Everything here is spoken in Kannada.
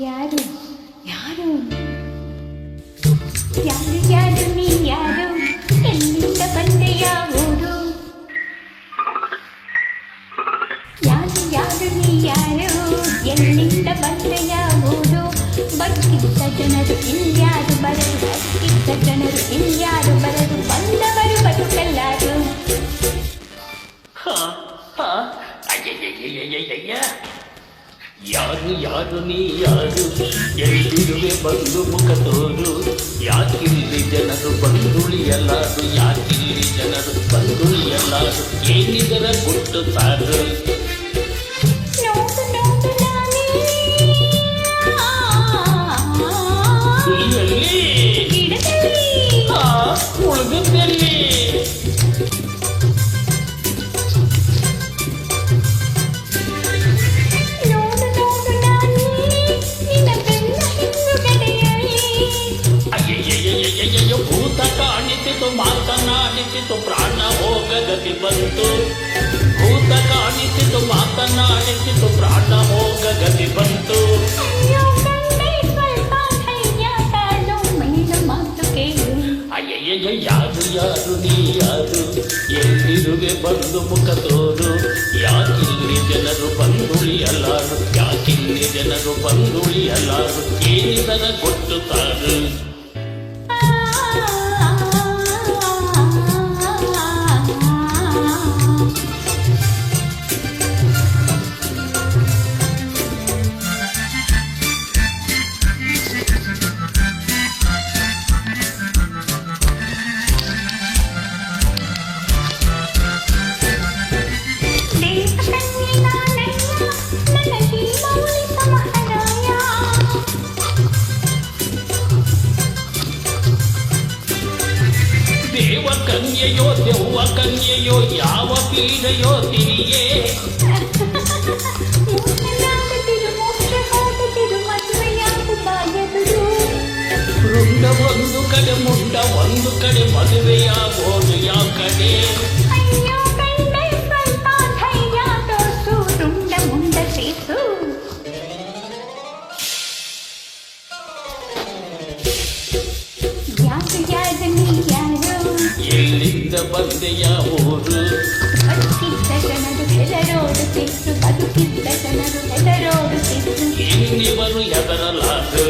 ಯಾರು ಯಾರು ಯಾರು ಯಾರು ನೀ ಯಾರು ಎಲ್ಲಿಂದ ಬಂದೆ ಯಾವೂರು ಯಾರು ಯಾರು ನೀ ಯಾರು ಎಲ್ಲಿಂದ ಬಂದೆ ಯಾವೂರು ಬದುಕಿದ್ದ ಜನರು ಇಲ್ಯಾರು ಬರರು ಬದುಕಿದ್ದ ಜನರು ಇಲ್ಯಾರು ಬರರು ಬಂದವರು ಬದುಕಲ್ಲಾರು ಯಾರು ಯಾರು ನೀ ಯಾರು ಎಲ್ಲಿರುವೆ ಬಂದು ಮುಖ ತೋರು ಯಾಕಿಲ್ಲಿ ಜನರು ಬಂದುಳಿಯಲಾರು ಯಾಕಿಲ್ಲಿ ಜನರು ಬಂದುಳಿಯಲಾರು ಏನಿದರ ಗುಟ್ಟು ಸಾರು ಉಳಿದಲ್ಲಿ ಭೂತ ಕಾಣಿಸಿತು ಮಾತನಾಡಿಸಿತು ಪ್ರಾಣ ಹೋಗಗತಿ ಬಂತು ಭೂತ ಕಾಣಿಸಿತು ಮಾತನಾಡಿಸಿತು ಪ್ರಾಣ ಹೋಗಗತಿ ಬಂತು ಅಯ್ಯಯ್ಯ ಯಾರು ಯಾರು ನೀ ಯಾರು ಎಲ್ಲಿರುವೆ ಬಂದು ಮುಖ ತೋರು ಯಾಕಿಲ್ಲಿ ಜನರು ಬಂದುಳಿಯಲಾರು ಯಾಕಿಲ್ಲಿ ಜನರು ಬಂದುಳಿಯಲಾರು ಏನಿದರ ಕೊಟ್ಟು ತಾರು ದೇವ ಕನ್ಯೆಯೋ ದೆವ್ವ ಕನ್ಯೆಯೋ ಯಾವ ಪೀಡೆಯೋ ತಿರಿಯೇ ರುಂಡ ಒಂದು ಕಡೆ ಮುಂಡ ಒಂದು ಕಡೆ ಮದುವೆಯಾಗೋದು ಯಾವ ಕಡೆ ಎಲ್ಲಿಂದ ಬಂದೆಯ ಊರು ಬದುಕಿದ್ದ ಜನರು ಹೆದರೋಡುತ್ತಿತ್ತು ಬದುಕಿದ್ದ ಜನರು ಹೆದರೋಡುತ್ತಿತ್ತು ಇನ್ನಿವರು ಹೆದರಲಾರು